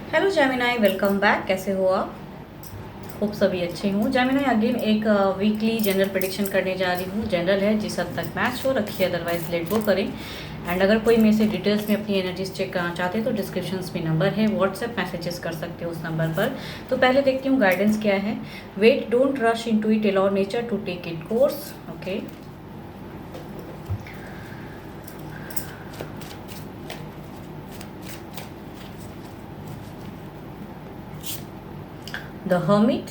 Hello Gemini, welcome back. कैसे हो आप? खूब सभी अच्छे हूँ। जेमिनाई अगेन एक वीकली जनरल प्रेडिक्शन करने जा रही हूँ। जनरल है, जिस हद तक मैच हो रखिए, अदरवाइज लेट गो करें। एंड अगर कोई मेरे से डिटेल्स में अपनी एनर्जीज चेक करना चाहते हैं तो डिस्क्रिप्शन में नंबर है, व्हाट्सएप मैसेजेस कर सकते हो उस नंबर पर। तो पहले देखती हूँ गाइडेंस क्या है। Wait, don't rush into it, allow nature to take it course. Okay. The hermit,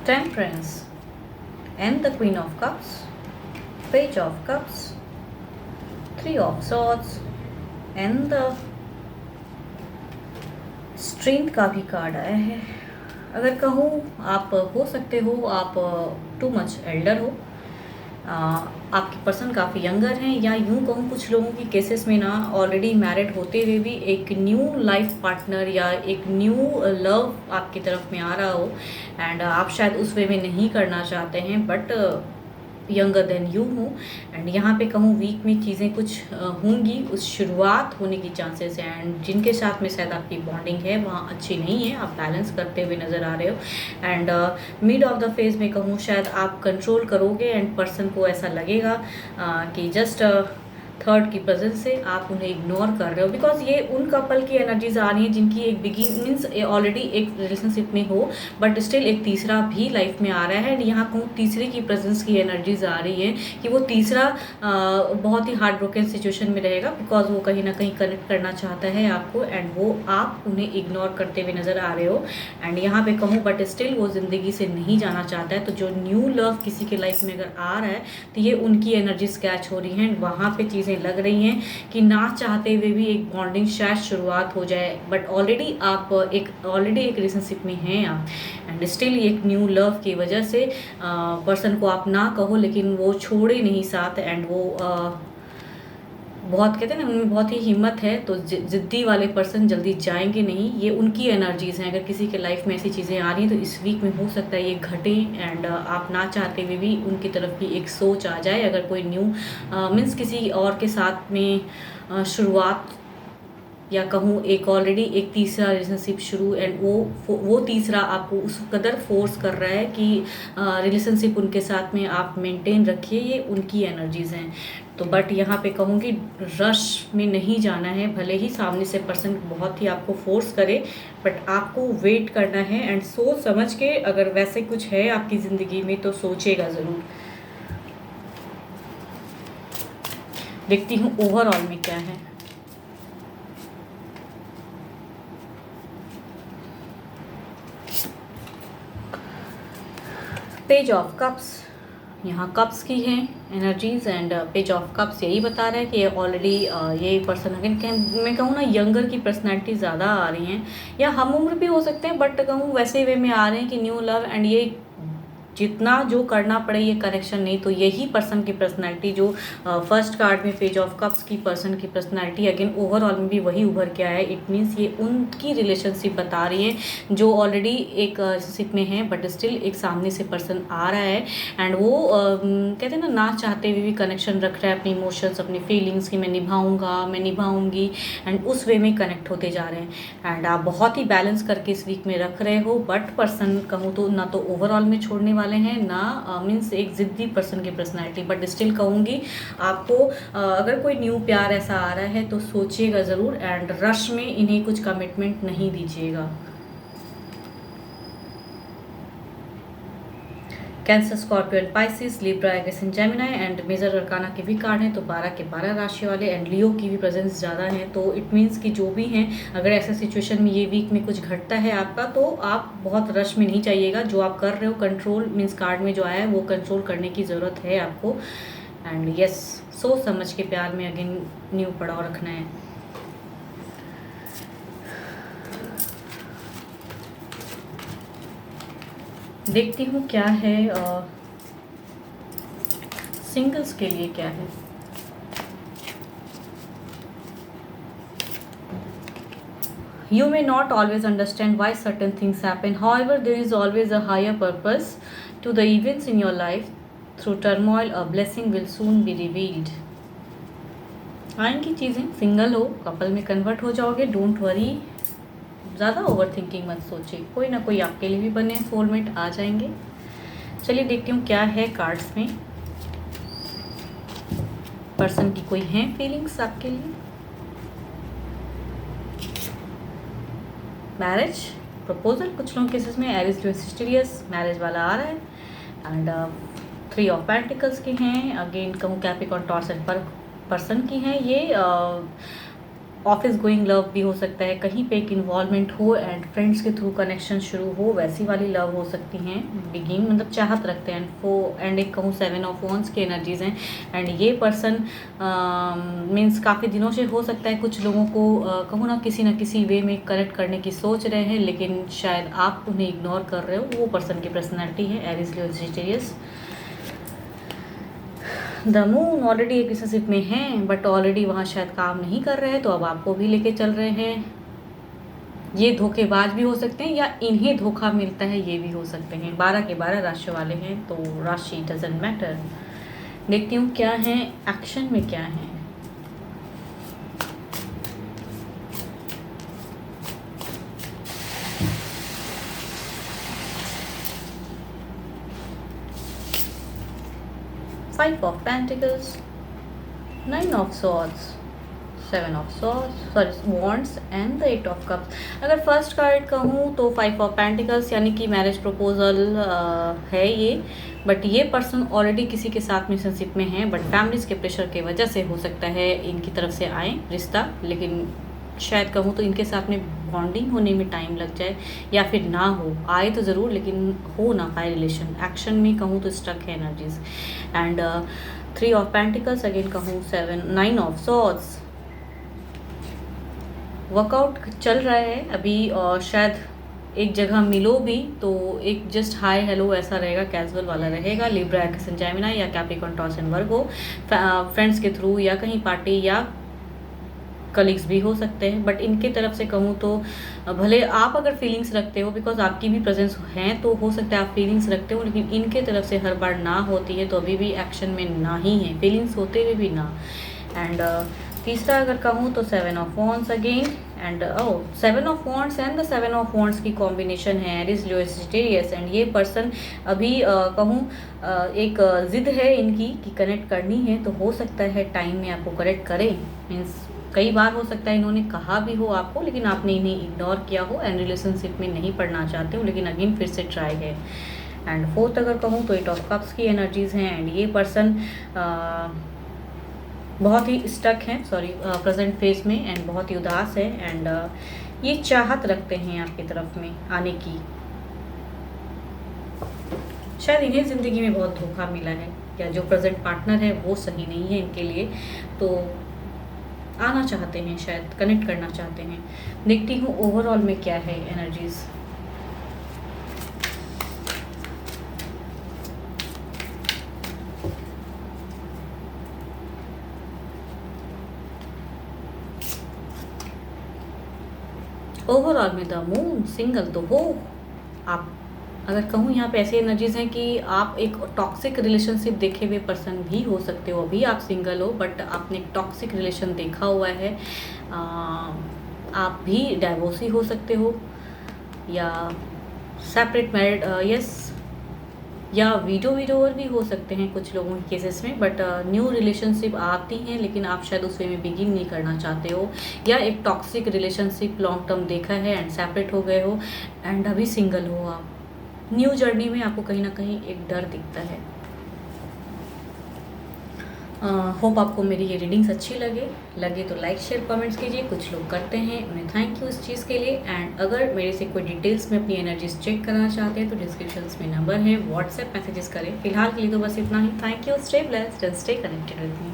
temperance and the Queen of Cups, Page of Cups, Three of Swords and the Strength का भी card आया है। अगर कहूँ, आप हो सकते हो आप टू मच एल्डर हो, आपकी पर्सन काफ़ी यंगर हैं, या यूँ कहूँ कुछ लोगों की केसेस में ना ऑलरेडी मैरिड होते हुए भी एक न्यू लाइफ पार्टनर या एक न्यू लव आपकी तरफ में आ रहा हो। एंड आप शायद उस वे में नहीं करना चाहते हैं, बट यंगर देन यू हूँ। एंड यहाँ पे कहूँ वीक में चीज़ें कुछ होंगी, उस शुरुआत होने की चांसेस हैं। एंड जिनके साथ में शायद आपकी बॉन्डिंग है वहाँ अच्छी नहीं है, आप बैलेंस करते हुए नज़र आ रहे हो। And mid of the phase में कहूँ शायद आप कंट्रोल करोगे एंड पर्सन को ऐसा लगेगा कि जस्ट थर्ड की प्रेजेंस से आप उन्हें इग्नोर कर रहे हो, बिकॉज ये उन कपल की एनर्जीज आ रही हैं जिनकी एक बिगिन मीन्स ऑलरेडी एक रिलेशनशिप में हो, बट स्टिल एक तीसरा भी लाइफ में आ रहा है। एंड यहाँ कहूँ तीसरे की प्रेजेंस की एनर्जीज आ रही है कि वो तीसरा बहुत ही हार्ट ब्रोकन सिचुएशन में रहेगा, बिकॉज वो कहीं ना कहीं कनेक्ट करना चाहता है आपको, एंड वो आप उन्हें इग्नोर करते हुए नज़र आ रहे हो। एंड यहाँ पे कहूँ बट स्टिल वो ज़िंदगी से नहीं जाना चाहता है। तो जो न्यू लव किसी के लाइफ में अगर आ रहा है तो ये उनकी एनर्जीज कैच हो रही हैं, वहाँ पे चीज़ें लग रही हैं कि ना चाहते हुए भी एक बॉन्डिंग शायद शुरुआत हो जाए, बट ऑलरेडी एक रिलेशनशिप में हैं आप। एंड स्टिल एक न्यू लव की वजह से पर्सन को आप ना कहो, लेकिन वो छोड़े नहीं साथ। एंड वो बहुत कहते हैं ना, उनमें बहुत ही हिम्मत है, तो जिद्दी वाले पर्सन जल्दी जाएंगे नहीं, ये उनकी एनर्जीज़ हैं। अगर किसी के लाइफ में ऐसी चीज़ें आ रही हैं तो इस वीक में हो सकता है ये घटे, एंड आप ना चाहते हुए भी उनकी तरफ भी एक सोच आ जाए। अगर कोई न्यू मीन्स किसी और के साथ में शुरुआत, या कहूँ एक ऑलरेडी एक तीसरा रिलेशनशिप शुरू, एंड वो तीसरा आपको उस कदर फोर्स कर रहा है कि रिलेशनशिप उनके साथ में आप मेंटेन रखिए, ये उनकी एनर्जीज़ हैं। तो बट यहाँ पे कहूँगी रश में नहीं जाना है, भले ही सामने से पर्सन बहुत ही आपको फोर्स करे, बट आपको वेट करना है एंड सोच समझ के। अगर वैसे कुछ है आपकी ज़िंदगी में तो सोचेगा ज़रूर। देखती हूँ ओवरऑल में क्या है। पेज ऑफ कप्स, यहाँ कप्स की हैं energies, and page of cups यही बता रहा है कि ऑलरेडी ये पर्सन अगेन मैं कहूँ ना यंगर की पर्सनैलिटी ज़्यादा आ रही हैं, या हम उम्र भी हो सकते हैं, बट कहूँ वैसे वे में आ रहे हैं कि न्यू लव। एंड ये जितना जो करना पड़े ये कनेक्शन नहीं, तो यही पर्सन की पर्सनालिटी जो फर्स्ट कार्ड में पेज ऑफ कप्स की पर्सन की पर्सनालिटी अगेन ओवरऑल में भी वही उभर के आया है। इट मीन्स ये उनकी रिलेशनशिप बता रही है जो ऑलरेडी एक रिलेशनशिप में है, बट स्टिल एक सामने से पर्सन आ रहा है। एंड वो कहते हैं ना चाहते हुए भी कनेक्शन रख रहा है अपनी इमोशंस, अपनी फीलिंग्स की मैं निभाऊंगा, मैं निभाऊंगी, एंड उस वे में कनेक्ट होते जा रहे हैं। एंड आप बहुत ही बैलेंस करके इस वीक में रख रहे हो, बट पर्सन कहूँ तो ना तो ओवरऑल में छोड़ने वाले हैं, ना मीन्स एक जिद्दी पर्सन की पर्सनैलिटी, बट स्टिल कहूँगी आपको अगर कोई न्यू प्यार ऐसा आ रहा है तो सोचिएगा ज़रूर, एंड रश में इन्हें कुछ कमिटमेंट नहीं दीजिएगा। Cancer, Scorpion, Pisces, Libra, Aries and Gemini, and major arcana के भी कार्ड हैं तो 12 के 12 राशि वाले, एंड लियो की भी प्रेजेंस ज़्यादा है। तो इट मीन्स कि जो भी हैं, अगर ऐसा सिचुएशन में ये वीक में कुछ घटता है आपका तो आप बहुत रश में नहीं चाहिएगा। जो आप कर रहे हो कंट्रोल मीन्स कार्ड में जो आया है वो कंट्रोल करने की ज़रूरत है आपको। एंड यस, सोच समझ के प्यार में अगेन न्यू पड़ाव रखना है। देखती हूँ क्या है सिंगल्स के लिए क्या है। You may not always understand why certain things happen. However, there is always a higher purpose to the events in your life. Through turmoil, a blessing will soon be revealed. आएंगी चीज़ें, single हो couple में convert हो जाओगे, don't worry, ज़्यादा over thinking मत सोचिए, कोई ना कोई आपके लिए भी बने सोलमेट आ जाएंगे। चलिए देखती हूँ क्या है कार्ड्स में, पर्सन की कोई है फीलिंग्स आपके लिए। मैरिज प्रपोजल, कुछ लोगों केसेस में एरिस जो सिस्टीरियस मैरिज वाला आ रहा है। एंड 3 ऑफ पेंटिकल्स की हैं, अगेन कहूँ कैप्रिकॉर्न टॉरस एंड पर्सन की हैं। ये ऑफिस गोइंग लव भी हो सकता है, कहीं पे एक इन्वॉल्वमेंट हो एंड फ्रेंड्स के थ्रू कनेक्शन शुरू हो, वैसी वाली लव हो सकती हैं। बिगिन मतलब चाहत रखते हैं एंड एक कहूँ 7 ऑफ वॉन्ड्स की एनर्जीज हैं। एंड ये पर्सन मीन्स काफ़ी दिनों से हो सकता है कुछ लोगों को कहूँ ना किसी वे में कनेक्ट करने की सोच रहे हैं, लेकिन शायद आप उन्हें इग्नोर कर रहे हो। वो पर्सन की पर्सनैलिटी है Aries Leo Sagittarius. The moon already एक रिलेशनशिप में हैं बट ऑलरेडी वहाँ शायद काम नहीं कर रहे हैं, तो अब आपको भी लेके चल रहे हैं। ये धोखेबाज भी हो सकते हैं या इन्हें धोखा मिलता है, ये भी हो सकते हैं। 12 के 12 राशि वाले हैं, तो राशि डजंट मैटर। देखती हूँ क्या है एक्शन में, क्या है। Five of Pentacles, 9 of Swords, 7 of Swords, sorry Wands and the 8 of Cups। अगर फर्स्ट कार्ड कहूँ तो 5 of Pentacles यानी कि मैरिज प्रपोजल है ये, बट ये पर्सन ऑलरेडी किसी के साथ में रिलेशनशिप में है, बट फैमिलीज के प्रेशर की वजह से हो सकता है इनकी तरफ से आए रिश्ता, लेकिन शायद कहूँ तो इनके साथ में बॉन्डिंग होने में टाइम लग जाए या फिर ना हो, आए तो ज़रूर लेकिन हो ना पाए रिलेशन। एक्शन में कहूँ तो स्टक है energies. And 3 of pentacles, again कहूँ 9 ऑफ सॉर्ड्स। वर्कआउट चल रहा है अभी, और शायद एक जगह मिलो भी तो एक जस्ट हाय हेलो ऐसा रहेगा, कैजुअल वाला रहेगा। लिब्रा, एक्सन, जेमिनी या Capricorn, taurus and Virgo, friends के थ्रू या कहीं पार्टी या कलीग्स भी हो सकते हैं। बट इनके तरफ से कहूँ तो भले आप अगर फीलिंग्स रखते हो, बिकॉज आपकी भी प्रेजेंस है तो हो सकता है आप फीलिंग्स रखते हो, लेकिन इनके तरफ से हर बार ना होती है, तो अभी भी एक्शन में ना ही है, फीलिंग्स होते हुए भी ना। एंड तीसरा अगर कहूँ तो 7 of wands again, and 7 of wands and the 7 of wands की कॉम्बिनेशन है एरिस लियो सजिटेरियस। एंड ये पर्सन अभी कहूँ एक ज़िद है इनकी कि कनेक्ट करनी है, तो हो सकता है टाइम में आपको कनेक्ट करें। मीन्स कई बार हो सकता है इन्होंने कहा भी हो आपको, लेकिन आपने इन्हें इग्नोर किया हो एंड रिलेशनशिप में नहीं पढ़ना चाहते हो, लेकिन अगेन फिर से ट्राई है। एंड फोर्थ अगर कहूँ तो 8 ऑफ कप्स की एनर्जीज हैं। एंड ये पर्सन बहुत ही स्टक हैं प्रेजेंट फेज में, एंड बहुत ही उदास है। एंड ये चाहत रखते हैं आपकी तरफ में आने की, शायद इन्हें ज़िंदगी में बहुत धोखा मिला है, या जो प्रेजेंट पार्टनर है वो सही नहीं है इनके लिए, तो आना चाहते हैं, शायद कनेक्ट करना चाहते हैं। देखती हूँ ओवरऑल में क्या है एनर्जीज। ओवरऑल में द मून सिंगल तो हो आप, अगर कहूँ यहाँ पे ऐसी एनर्जीज हैं कि आप एक टॉक्सिक रिलेशनशिप देखे हुए पर्सन भी हो सकते हो, अभी आप सिंगल हो बट आपने एक टॉक्सिक रिलेशन देखा हुआ है। आप भी डाइवोर्सी हो सकते हो या सेपरेट मैरिड, यस, या विडोवर भी हो सकते हैं कुछ लोगों के केसेस में। बट न्यू रिलेशनशिप आती हैं, लेकिन आप शायद उस वे में बिगिन नहीं करना चाहते हो, या एक टॉक्सिक रिलेशनशिप लॉन्ग टर्म देखा है एंड सेपरेट हो गए हो एंड अभी सिंगल हो आप। न्यू जर्नी में आपको कहीं ना कहीं एक डर दिखता है। होप आपको मेरी ये रीडिंग्स अच्छी लगे तो लाइक शेयर कमेंट्स कीजिए। कुछ लोग करते हैं, उन्हें थैंक यू इस चीज़ के लिए। एंड अगर मेरे से कोई डिटेल्स में अपनी एनर्जीज चेक करना चाहते हैं तो डिस्क्रिप्शन में नंबर है, व्हाट्सएप मैसेजेस करें। फिलहाल के लिए तो बस इतना ही। Thank you, stay blessed and stay connected with me.